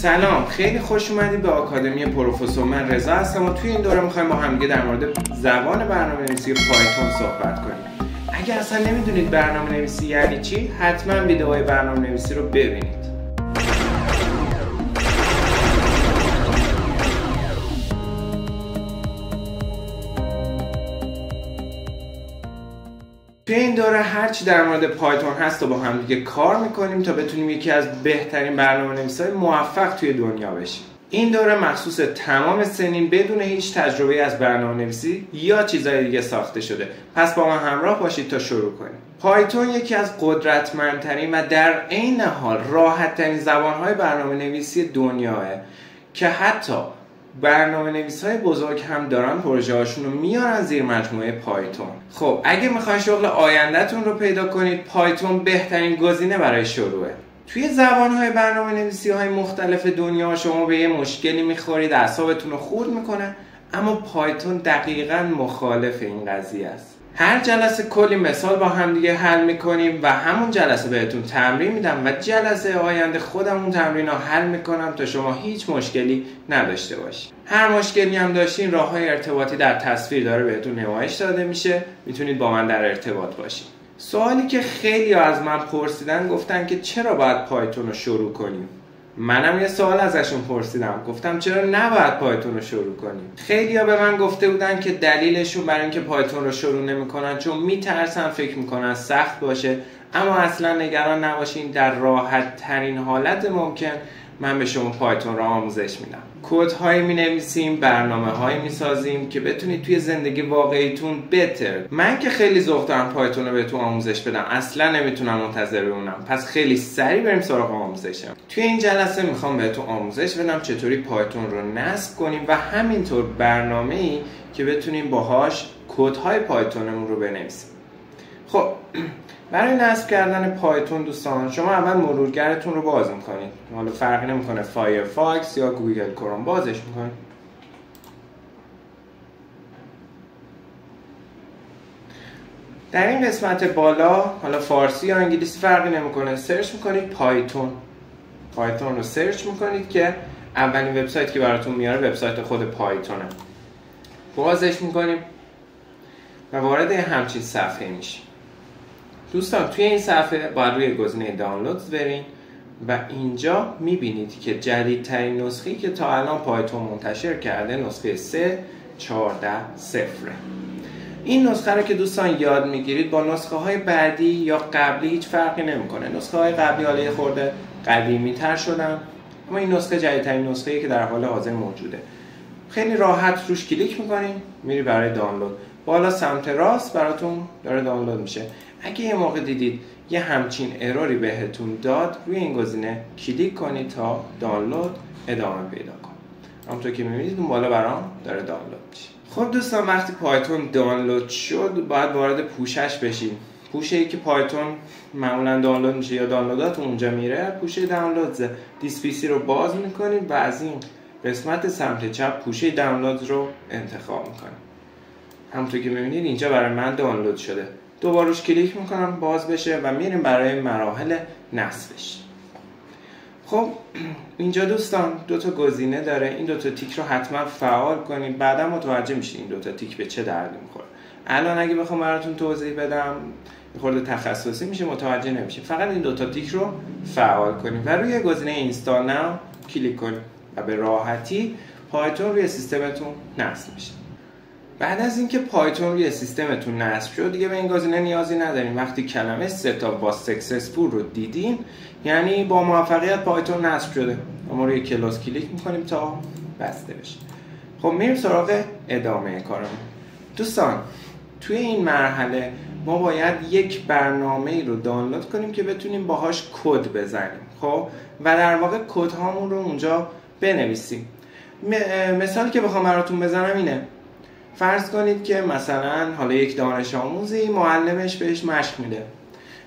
سلام، خیلی خوش اومدید به آکادمی پروفسور. من رضا هستم و توی این دوره میخوایم با هم دیگه در مورد زبان برنامه‌نویسی پایتون صحبت کنیم. اگه اصلا نمیدونید برنامه‌نویسی یعنی چی، حتما ویدیوهای برنامه‌نویسی رو ببینید. توی این دوره هرچی در مورد پایتون هست و با هم دیگه کار میکنیم تا بتونیم یکی از بهترین برنامه‌نویسای موفق توی دنیا بشیم. این دوره مخصوص تمام سنین بدون هیچ تجربه از برنامه‌نویسی یا چیزای دیگه ساخته شده. پس با من همراه باشید تا شروع کنیم. پایتون یکی از قدرتمندترین و در عین حال راحت‌ترین زبان‌های برنامه‌نویسی دنیاه که حتی برنامه‌نویس‌های بزرگ هم دارن پروژه هاشون رو میارن زیر مجموعه پایتون. خب اگه میخواین شغل آینده‌تون رو پیدا کنید، پایتون بهترین گزینه برای شروعه. توی زبان‌های برنامه‌نویسی‌های مختلف دنیا شما به یه مشکلی میخورید، اعصابتون رو خورد میکنه، اما پایتون دقیقاً مخالف این قضیه است. هر جلسه کلی مثال با هم دیگه حل میکنیم و همون جلسه بهتون تمرین میدم و جلسه آینده خودم اون تمرین رو حل میکنم تا شما هیچ مشکلی نداشته باشید. هر مشکلی هم داشتین، راههای ارتباطی در تصویر داره بهتون نمایش داده میشه، میتونید با من در ارتباط باشید. سوالی که خیلی از من پرسیدن، گفتن که چرا باید پایتون رو شروع کنیم؟ منم یه سوال ازشون پرسیدم، گفتم چرا نباید پایتون رو شروع کنیم؟ خیلیا به من گفته بودن که دلیلشون برای اینکه پایتون رو شروع نمی‌کنن چون میترسن، فکر میکنن سخت باشه. اما اصلا نگران نباشین، در راحت ترین حالت ممکن من به شما پایتون رو آموزش میدم. کدهایی مینویسیم، برنامه‌هایی میسازیم که بتونید توی زندگی واقعیتون بهتر. من که خیلی ذوق دارم پایتون رو بهتون آموزش بدم، اصلا نمیتونم منتظر بمونم. پس خیلی سریع بریم سراغ آموزشم. توی این جلسه میخوام بهتون آموزش بدم چطوری پایتون رو نصب کنیم و همینطور برنامه‌ای که بتونیم باهاش کدهای پایتونمون رو بنویسیم. خب برای نصب کردن پایتون دوستان، شما اول مرورگرتون رو باز میکنید. حالا فرقی نمیکنه فایرفاکس یا گوگل کروم، بازش میکنید. در این قسمت بالا، حالا فارسی یا انگلیسی فرقی نمیکنه، سرچ میکنید پایتون رو سرچ میکنید که اولین وبسایتی که براتون میاره وبسایت خود پایتونه. بازش میکنیم و وارد همچین صفحه میشیم. دوستان توی این صفحه باید روی گزینه دانلودز برین و اینجا میبینید که جدیدترین نسخه‌ای که تا الان پایتون منتشر کرده نسخه 3.14.0. این نسخه رو که دوستان یاد میگیرید با نسخه های بعدی یا قبلی هیچ فرقی نمیکنه. نسخه های قبلی حالا یه خورده قدیمی تر شدن، اما این نسخه جدیدترین نسخه‌ای که در حال حاضر موجوده. خیلی راحت روش کلیک میکنیم، میری برای دانلود. بالا سمت راست براتون داره دانلود میشه. اگه یه موقع دیدید یه همچین اروری بهتون داد، روی این گزینه کلیک کنید تا دانلود ادامه پیدا کنه. همونطور که میبینید اون بالا برام داره دانلود میشه. خب دوستان وقتی پایتون دانلود شد، باید وارد پوشش بشین. پوشه‌ای که پایتون معمولا دانلود میشه یا دانلوداتون اونجا میره، پوشه دانلودز. دیس پی سی رو باز میکنید و از این قسمت سمت چپ پوشه دانلود رو انتخاب میکنید. همونطور که میبینید اینجا برای من دانلود شده. دوباره روش کلیک میکنم باز بشه و میریم برای مراحل نصبش. خب اینجا دوستان دو تا گزینه داره، این دو تا تیک رو حتما فعال کنید، بعدا متوجه میشید این دو تا تیک به چه دردی میخوره. الان اگه بخوام براتون توضیح بدم خورده تخصصی میشه، متوجه نمیشید. فقط این دو تا تیک رو فعال کنید و روی گزینه اینستال ناو کلیک کنید و به راحتی پایتون روی سیستمتون نصب میشه. بعد از اینکه پایتون روی سیستمتون نصب شد، دیگه به این گزینه نیازی نداریم. وقتی کلمه ست با سکسسفول رو دیدین، یعنی با موفقیت پایتون نصب شده. ما روی کلاس کلیک میکنیم تا بسته بشه. خب میریم سراغ ادامه کارمون. دوستان توی این مرحله ما باید یک برنامه‌ای رو دانلود کنیم که بتونیم باهاش کد بزنیم. خب و در واقع کد هامون رو اونجا بنویسیم. مثالی که بخوام براتون بزنم اینه. فرض کنید که مثلا حالا یک دانش آموزی معلمش بهش مشق میده.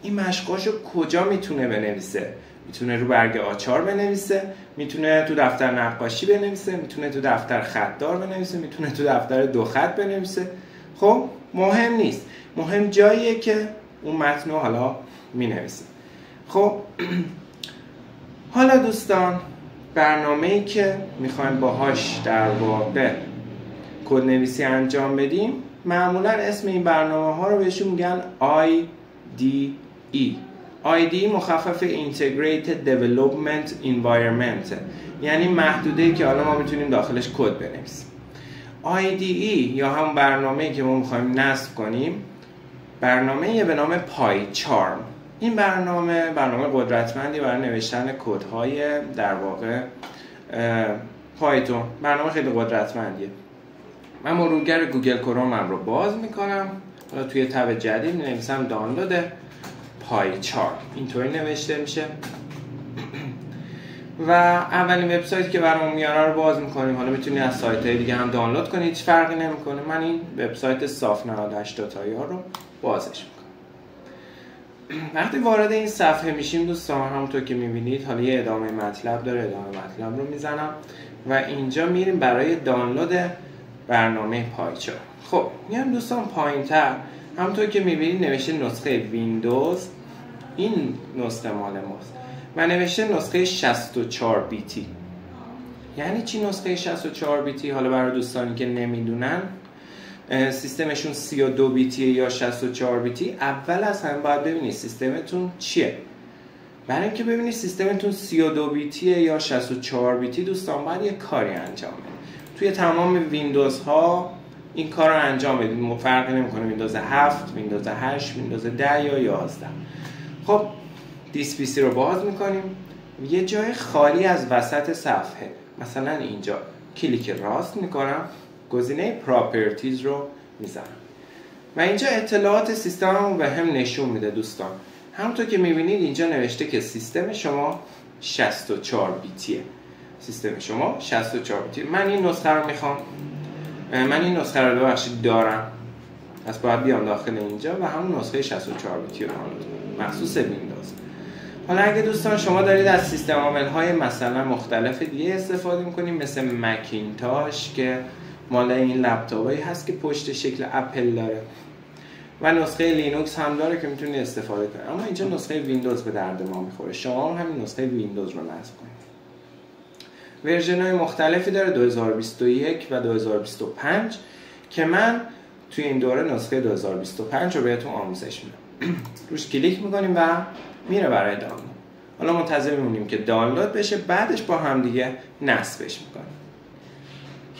این مشقاشو کجا میتونه بنویسه؟ میتونه رو برگ آچار بنویسه، میتونه تو دفتر نقاشی بنویسه، میتونه تو دفتر خطدار بنویسه، میتونه تو دفتر دو خط بنویسه. خب مهم نیست، مهم جاییه که اون متن رو حالا مینویسه. خب حالا دوستان برنامه‌ای که میخوایم باهاش در واقع کدنویسی انجام بدیم، معمولا اسم این برنامه ها رو بهشون میگن IDE. IDE مخفف Integrated Development Environment، یعنی محدوده‌ای که حالا ما میتونیم داخلش کد بنویسیم. IDE یا هم برنامه‌ای که ما میخوایم نصب کنیم، برنامه‌ای به نام پایچارم. این برنامه قدرتمندی برای نوشتن کدهای در واقع پایتون. برنامه خیلی قدرتمندیه. من مرورگر گوگل کرومم رو باز میکنم، حالا توی تب جدید نویسم دانلود پایچارم، اینطوری نوشته میشه و اولین وبسایتی که برامون میاره رو باز میکنیم. حالا میتونید از سایت‌های دیگه هم دانلود کنید، هیچ فرقی نمیکنه. من این وبسایت صاف 98 تایا رو بازش میکنم. وقتی وارد این صفحه میشیم دوستان، همونطور که میبینید حالا یه ادامه مطلب داره، ادامه مطلب رو میزنم و اینجا میریم برای دانلود برنامه پایچارم. خب میام دوستان پایینتر، همونطور که میبینید نوشته نسخه ویندوز، این نسخه مال ماست و نوشته نسخه 64 بیتی. یعنی چی نسخه 64 بیتی؟ حالا برای دوستانی که نمیدونن، سیستمشون 32 بیتیه یا 64 بیتی، اول از همه باید ببینید سیستمتون چیه. برای اینکه ببینید سیستمتون 32 بیتیه یا 64 بیتی دوستان، باید یه کاری انجام بدید. توی تمام ویندوز ها این کار رو انجام بدید، فرقی نمیکنه ویندوز 7، ویندوز 8، ویندوز 10 یا 11. خب دیس پی سی رو باز میکنیم، یه جای خالی از وسط صفحه، مثلا اینجا کلیک راست میکنم، گزینه پراپرتیز رو میزنم و اینجا اطلاعات سیستممو به هم نشون میده دوستان. همونطور که میبینید اینجا نوشته که سیستم شما 64 بیتیه. سیستم شما 64 بیتیه. من این نسخه رو میخوام، من این نسخه رو ببخشید دارم، پس باید بیام داخل اینجا و همون نسخه 64 بیتی رو مخصوص ویندوز. حالا اگه دوستان شما دارید از سیستم عامل‌های مثلا مختلف دیگه استفاده می‌کنید، مثل مکینتاش که مال این لپتاپایی هست که پشت شکل اپل داره و نسخه لینوکس هم داره که میتونید استفاده کنید، اما اینجا نسخه ویندوز به درد ما میخوره. شما هم همین نسخه ویندوز رو نصب کنید. ورژن‌های مختلفی داره، 2021 و 2025 که من توی این دوره نسخه 2025 رو بهتون آموزش میدم. روش کلیک میکنیم و میره برای دانلود. حالا منتظر میمونیم که دانلود بشه، بعدش با هم دیگه نصبش میکنیم.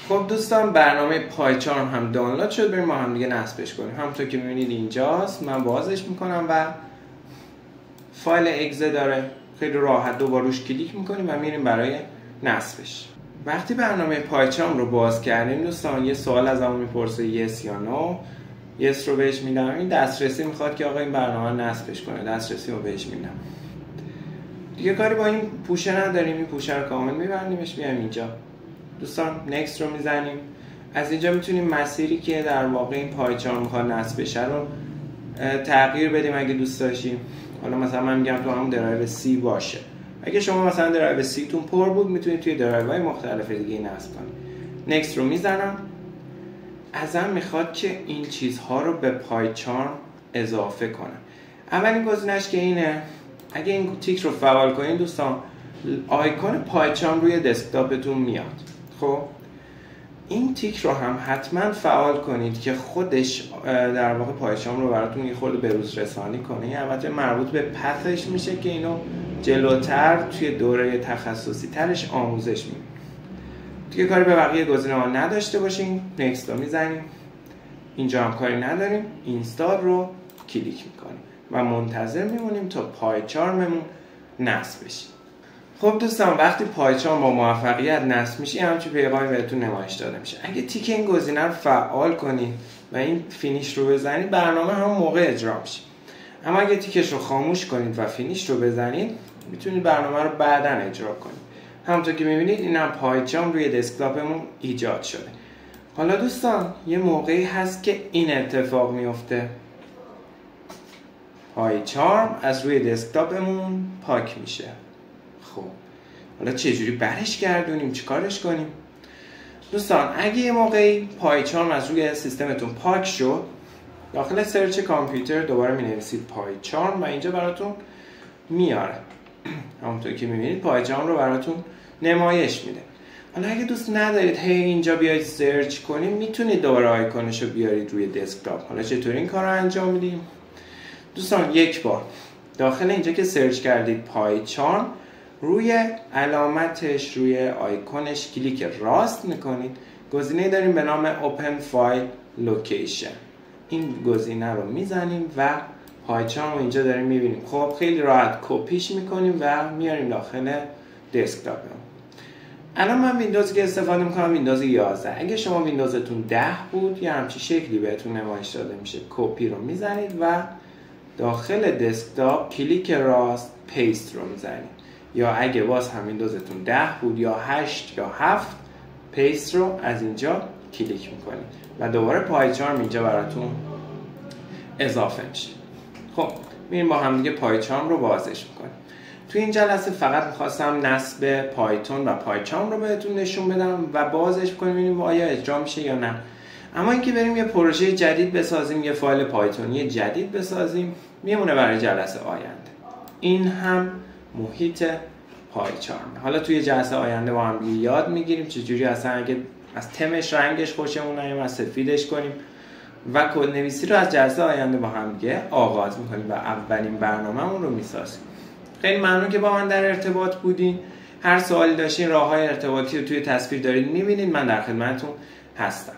خب دوستان برنامه پایچارم هم دانلود شد، بریم با هم دیگه نصبش کنیم. همونطور که میبینید اینجاست، من بازش میکنم و فایل اگزه داره، خیلی راحت دوباره روش کلیک میکنیم و میریم برای نصبش. وقتی برنامه پایچارم رو باز کردیم دوستان، یه سوال ازمون میپرسه یس یا نو. یس رو بهش میدم. این دسترسی میخواد که آقا این برنامه نصبش کنه، دسترسی رو بهش میدم. دیگه کاری با این پوشه نداریم، این پوشه رو کامل میبندیمش، میایم اینجا دوستان نکست رو میزنیم. از اینجا میتونیم مسیری که در واقع این پایچارم میخواد نصب بشه رو تغییر بدیم اگه دوست داشتیم. حالا مثلا من میگم تو همون درایو سی باشه. اگه شما مثلا درایو سی تون پر بود، میتونید توی درایوهای مختلف دیگه نصب کنید. نکست رو میزنم. ازم میخواد که این چیزها رو به پایچارم اضافه کنم. اولین گزینه‌اش که اینه، اگه این تیک رو فعال کنید دوستان، آیکون پایچارم روی دسکتاپتون میاد. خب این تیک رو هم حتما فعال کنید که خودش در واقع پایچارم رو براتون یه خورده بروز رسانی کنه. البته مربوط به پثش میشه که اینو جلوتر توی دوره تخصصی ترش آموزش میدیم. دیگه کاری به بقیه گزینه‌ها نداشته باشین، نکست رو میزنیم. اینجا هم کاری نداریم، اینستال رو کلیک میکنیم و منتظر میمونیم تا پایچارممون نصب بشه. خب دوستان وقتی پایچارم با موفقیت نصب میشه، همچین پیغامی بهتون نمایش داده میشه. اگه تیک این گزینه رو فعال کنید و این فینیش رو بزنید، برنامه هم موقع اجرا میشه. اما اگه تیکش رو خاموش کنید و فینیش رو بزنید، میتونید برنامه رو بعداً اجرا کنید. همونطور که میبینید اینم پایچارم روی دسکتاپمون ایجاد شده. حالا دوستان یه موقعی هست که این اتفاق میفته، پایچارم از روی دسکتاپمون پاک میشه. خب حالا چجوری برش گردونیم، چیکارش کنیم؟ دوستان اگه یه موقعی پایچارم از روی سیستمتون پاک شد، داخل سرچ کامپیوتر دوباره مینویسید پایچارم و اینجا براتون میاره. همونطور که میبینید پایچارم رو براتون نمایش میده. حالا اگه دوست ندارید اینجا بیاید سرچ کنید، میتونید دوباره آیکونش رو بیارید روی دسکتاپ. حالا چطور این کار رو انجام میدیم؟ دوستان یک بار داخل اینجا که سرچ کردید پایچارم، روی علامتش روی آیکونش کلیک راست میکنید. گزینه داریم به نام Open File Location. این گزینه رو میزنیم و پایچارم رو اینجا داریم میبینیم. خب خیلی راحت کپیش میکنیم و میاریم داخل دسکتاپ. الان من ویندوزی که استفاده میکنم ویندوز 11. اگه شما ویندوزتون 10 بود یه همچین شکلی بهتون نمایش داده میشه. کپی رو میزنید و داخل دسکتاپ کلیک راست پیست رو میزنید. یا اگه باز هم ویندوزتون 10 بود یا 8 یا 7 پیست رو از اینجا کلیک میکنید و دوباره پایچارم اینجا براتون اضافه میشه. خب میریم با هم دیگه پایچارم رو بازش میکنیم. تو این جلسه فقط میخواستم نصب پایتون و پایچارم رو بهتون نشون بدم و بازش کنیم ببینیم آیا اجرا میشه یا نه. اما اینکه بریم یه پروژه جدید بسازیم، یه فایل پایتونی جدید بسازیم، میمونه برای جلسه آینده. این هم محیط پایچارم. حالا توی جلسه آینده با هم یاد میگیریم چجوری اصلا اگه از تمش رنگش خوشمون نیومد از سفیدش کنیم و کدنویسی رو از جلسه آینده با هم دیگه آغاز میکنیم و اولین برنامه‌مون رو میسازیم. خیلی ممنون که با من در ارتباط بودین. هر سوالی داشتین راه‌های ارتباطی رو توی تصویر دارید میبینید. من در خدمتتون هستم.